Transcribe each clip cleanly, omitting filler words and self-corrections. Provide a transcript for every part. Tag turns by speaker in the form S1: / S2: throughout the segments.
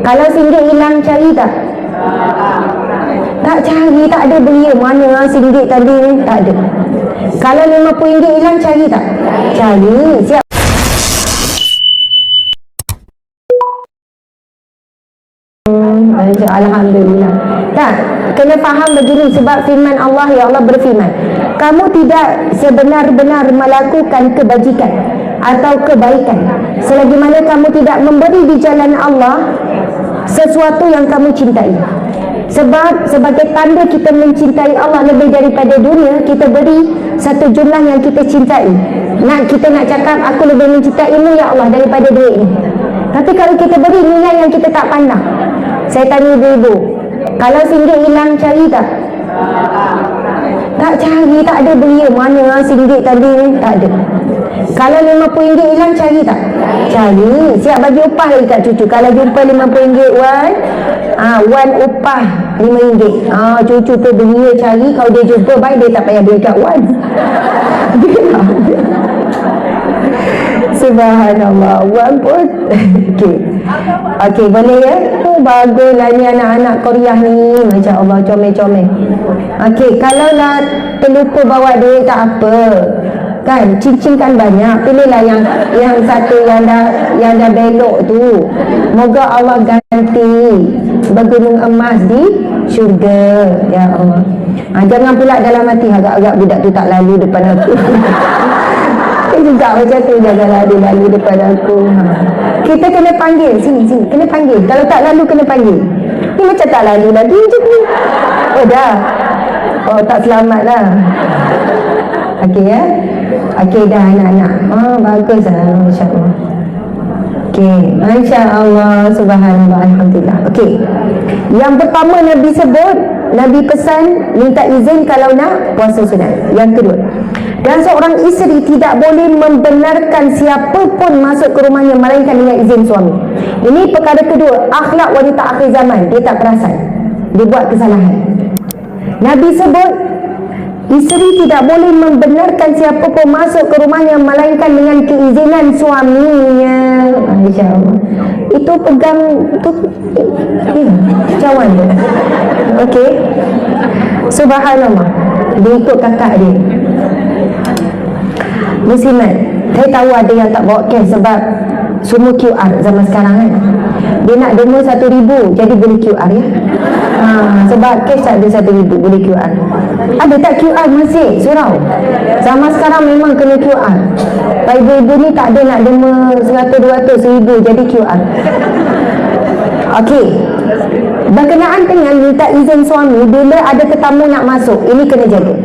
S1: Kalau RM1 hilang, cari tak? Tak cari, tak ada belia. Mana RM1 tadi ni? Tak ada. Kalau RM50 hilang, cari tak? Cari. Siap. Alhamdulillah. Tak, kena faham begini, sebab firman Allah, ya Allah berfirman, kamu tidak sebenar-benar melakukan kebajikan atau kebaikan selagi mana kamu tidak memberi di jalan Allah sesuatu yang kamu cintai. Sebab sebagai tanda kita mencintai Allah lebih daripada dunia, kita beri satu jumlah yang kita cintai. Kita nak cakap, aku lebih mencintaimu ya Allah daripada duit ni. Tapi kalau kita beri nilai yang kita tak pandang. Saya tanya ibu-ibu, kalau RM1 hilang, cari tak? Tak cari, tak ada belia. Mana RM1 tadi ni? Tak ada. Kalau RM50 hilang, cari tak? Cari. Siap bagi upah lagi kat cucu. Kalau jumpa RM50, Wan upah RM5. Cucu tu belia cari. Kalau dia jumpa, baik dia tak payah beli kat Wan. Subhanallah. Wan pun Okey, boleh ya? Baguslah ni anak-anak Korea ni. Masya Allah, comel-comel. Okey, kalau nak terlupa bawa duit tak apa. Kan, cincin kan banyak. Pilihlah yang satu yang dah belok tu. Moga Allah ganti bergunung emas di syurga. Ya Allah. Jangan pula dalam hati agak-agak budak tu tak lalu depan aku. Juga macam tu, janganlah dia lalu depan aku. Kita kena panggil, sini kena panggil. Kalau tak lalu kena panggil. Ni macam tak lalu lagi macam ni. Oh dah. Oh tak selamat lah. Okey ya. Okey dah anak-anak. Bagus lah, masya-Allah. Okey, masya-Allah, subhanallah, alhamdulillah. Okey. Yang pertama Nabi sebut, Nabi pesan minta izin kalau nak puasa sunat. Yang kedua, dan seorang isteri tidak boleh membenarkan siapa pun masuk ke rumahnya melainkan dengan izin suami. Ini perkara kedua, akhlak wanita akhir zaman. Dia tak perasan, dia buat kesalahan. Nabi sebut isteri tidak boleh membenarkan siapa pun masuk ke rumahnya melainkan dengan keizinan suaminya. InsyaAllah. Itu pegang tu cawan dia. Okey. Subhanallah. Dia ikut kakak dia. Muslimat, saya tahu ada yang tak bawa cash sebab semua QR zaman sekarang kan. Dia nak demo 1,000 jadi boleh QR ya. Sebab cash tak ada 1,000 boleh QR. Ada tak QR masih surau? Zaman sekarang memang kena QR. Pak ibu-ibu ni tak ada nak demo 100, 200, 1,000 jadi QR. Okey. Berkenaan dengan minta izin suami bila ada tetamu nak masuk, ini kena jaga.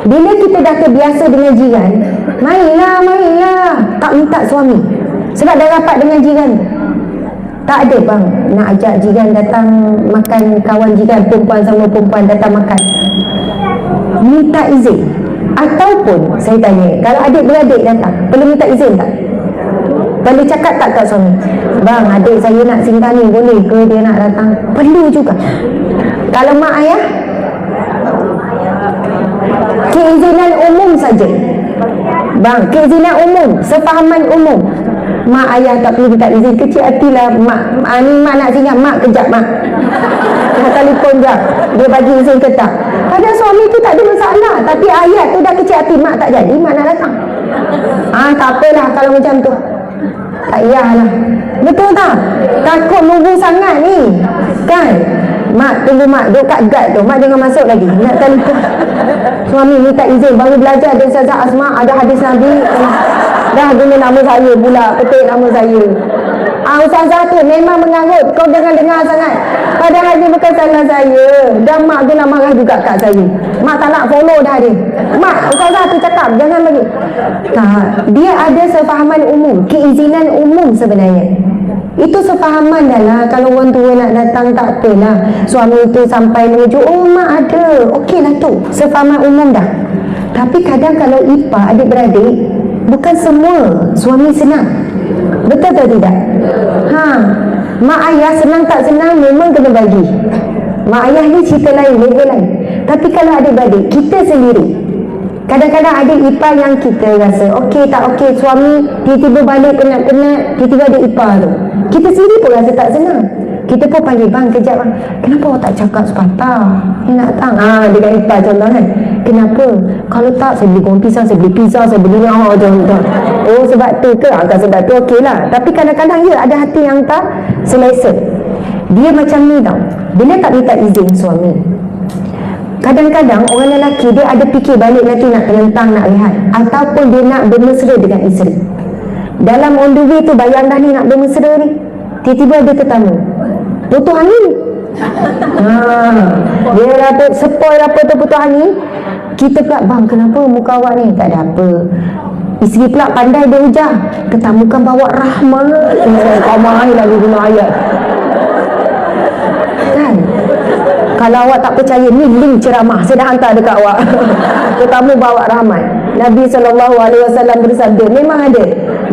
S1: Bila kita dah terbiasa dengan jiran, mainlah, tak minta suami sebab dah rapat dengan jiran. Tak ada bang nak ajak jiran datang makan, kawan jiran perempuan sama perempuan datang makan, minta izin. Ataupun saya tanya, kalau adik-beradik datang, perlu minta izin tak? Perlu cakap tak kat suami, bang adik saya nak singgah ni, boleh ke dia nak datang? Perlu juga. Kalau mak ayah, keizinan umum saja. Bang, keizinan umum, sefahaman umum. Mak ayah tak perlu minta izin, kecil hatilah mak. Ni mak nak singgah, mak kejap mak. Nak telefon jap, dia bagi izin ke tak? Pada suami tu tak ada masalah, tapi ayah tu dah kecil hati, mak tak jadi, mak nak datang. Tak apalah kalau macam tu. Tak payahlah. Betul tak? Takut nunggu sangat ni. Kan? Mak, tunggu mak, duduk kat guard tu. Mak jangan masuk lagi. Nak telefon. Suami minta izin, baru belajar dari Ustazah Asma, ada hadis Nabi. Dah guna nama saya pula, petik nama saya. Ustazah tu memang mengarut, kau jangan dengar sangat. Padahal dia bukan salah saya. Dan mak tu nak marah juga kat saya. Mak tak nak follow dah dia. Mak, Ustazah tu cakap, jangan bagi. Tak, dia ada sefahaman umum, keizinan umum sebenarnya. Itu sefahaman dah lah. Kalau orang tua nak datang tak apalah. Suami tu sampai menuju, oh mak ada, okey lah tu, sefahaman umum dah. Tapi kadang kalau ipar, adik-beradik, bukan semua suami senang. Betul atau tidak? Mak ayah senang tak senang memang kena bagi. Mak ayah ni cerita lain, level lain. Tapi kalau adik-beradik, kita sendiri, kadang-kadang ada ipar yang kita rasa okey tak okey, suami tiba-tiba balik penat-penat, tiba-tiba ada ipar tu, kita sendiri pun rasa tak senang. Kita pun panggil, bang kejap bang, kenapa awak tak cakap sepatah ni nak datang? Dia kata ipar contoh kan, kenapa? Kalau tak saya beli goreng pisang, saya beli pizza, saya beli contoh. Oh sebab tu ke? Kalau sebab tu okey lah. Tapi kadang-kadang ada hati yang tak selesa. Dia macam ni tau, bila tak minta izin suami, kadang-kadang orang lelaki dia ada fikir balik nanti nak telentang, nak rehat, ataupun dia nak bermesra dengan isteri. Dalam on the way tu bayang dah ni nak bermesra ni, tiba-tiba ada tetamu putus angin. Dia dapat sepoi apa tu putus angin. Kita pula, bang kenapa muka awak ni? Tak ada apa. Isteri pula pandai dia hujah, tetamu kan bawa rahmat. Kau mahir lagi guna ayat kan. Kalau awak tak percaya, ni link ceramah saya dah hantar dekat awak. Tetamu bawa rahmat. Nabi SAW bersabda, memang ada,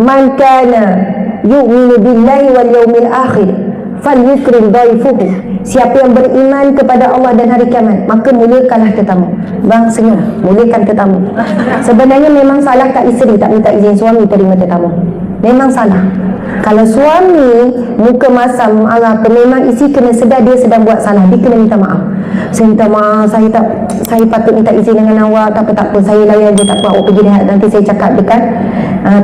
S1: man kana yu'minu billahi wal yawmil akhir falyukrim dhaifuhu. Siapa yang beriman kepada Allah dan hari kiamat, maka muliakanlah tetamu. Bang senyum, muliakan tetamu. Sebenarnya memang salah tak isteri tak minta izin suami terima tetamu. Memang salah. Kalau suami muka masam marah, memang isteri kena sedar dia sedang buat salah, dia kena minta maaf. Saya minta maaf, saya patut minta izin dengan awak, tak apa, saya layan je, tak apa, awak pergi rehat, nanti saya cakap dekat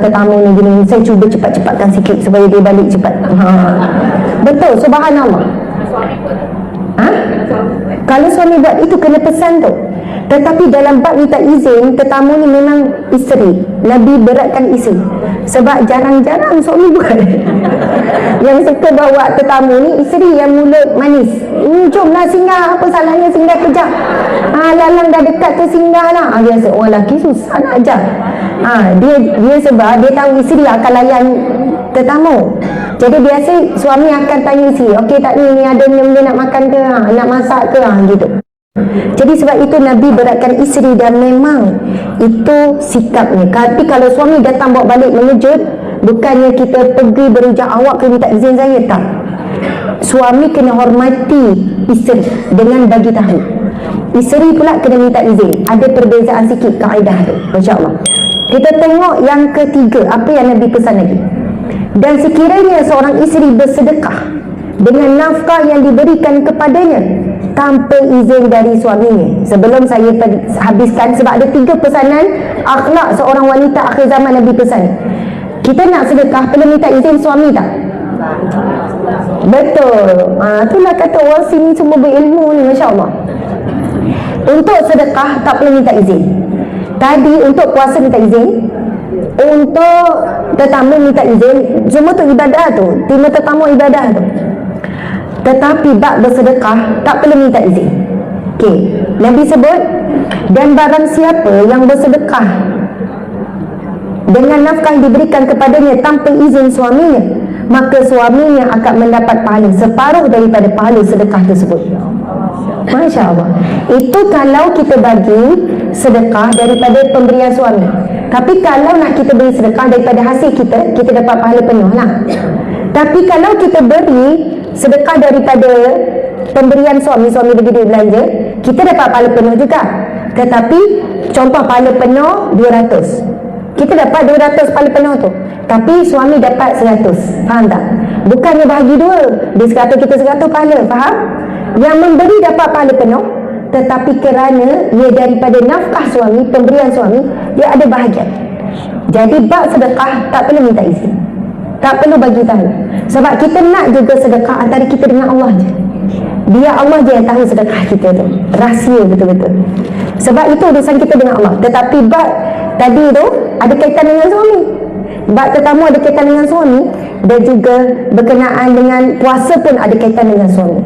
S1: tetamu ni gini, saya cuba cepat-cepatkan sikit supaya dia balik cepat. Betul, subhanallah. Kalau suami buat itu kena pesan tu. Tetapi dalam bab minta izin tetamu ni memang isteri, Nabi beratkan isteri. Sebab jarang-jarang suami buat. Yang suka bawa tetamu ni isteri yang mulut manis. Jomlah singgah, apa salahnya singgah kejap. Lalang dah dekat tu singgah lah. Biasa orang lelaki susah nak ajar. Dia sebab dia tahu isteri akan layan tetamu. Jadi biasa suami akan tanya isteri, okey tak ni ada benda nak makan ke, nak masak ke, gitu. Jadi sebab itu Nabi beratkan isteri dan memang itu sikapnya. Tapi kalau suami datang bawa balik mengejut, bukannya kita pergi berujar awak kena minta izin saya, tak. Suami kena hormati isteri dengan bagi tahu. Isteri pula kena minta izin. Ada perbezaan sikit kaedah tu, insya-Allah. Kita tengok yang ketiga, apa yang Nabi pesan lagi. Dan sekiranya seorang isteri bersedekah dengan nafkah yang diberikan kepadanya tanpa izin dari suaminya. Sebelum saya habiskan, sebab ada 3 pesanan akhlak seorang wanita akhir zaman Nabi pesan. Kita nak sedekah perlu minta izin suami tak? Betul. Itulah kata orang sini semua berilmu ni, masya-Allah. Untuk sedekah tak perlu minta izin. Tadi untuk puasa minta izin, untuk tetamu minta izin, semua tu ibadah tu, terima tetamu ibadah tu. Tetapi bab bersedekah tak perlu minta izin. Okey, Nabi sebut, dan barang siapa yang bersedekah dengan nafkah yang diberikan kepadanya tanpa izin suaminya, maka suaminya akan mendapat pahala separuh daripada pahala sedekah tersebut. Masya Allah. Itu kalau kita bagi sedekah daripada pemberian suami. Tapi kalau nak kita beri sedekah daripada hasil kita, kita dapat pahala penuh lah. Tapi kalau kita beri sedekah daripada pemberian suami bagi duit belanja, kita dapat pahala penuh juga. Tetapi contoh pahala penuh 200, kita dapat 200 pahala penuh tu, tapi suami dapat 100. Faham tak? Bukannya bahagi 2, dia 100 kita 100 pahala. Faham? Yang memberi dapat pahala penuh, tetapi kerana ia daripada nafkah suami, pemberian suami, dia ada bahagian. Jadi bab sedekah tak perlu minta izin, tak perlu bagi tahu. Sebab kita nak juga sedekah antara kita dengan Allah je. Dia Allah je yang tahu sedekah kita tu, rahsia betul-betul. Sebab itu urusan kita dengan Allah. Tetapi bab tadi tu ada kaitan dengan suami, bab tetamu ada kaitan dengan suami, dan juga berkenaan dengan puasa pun ada kaitan dengan suami.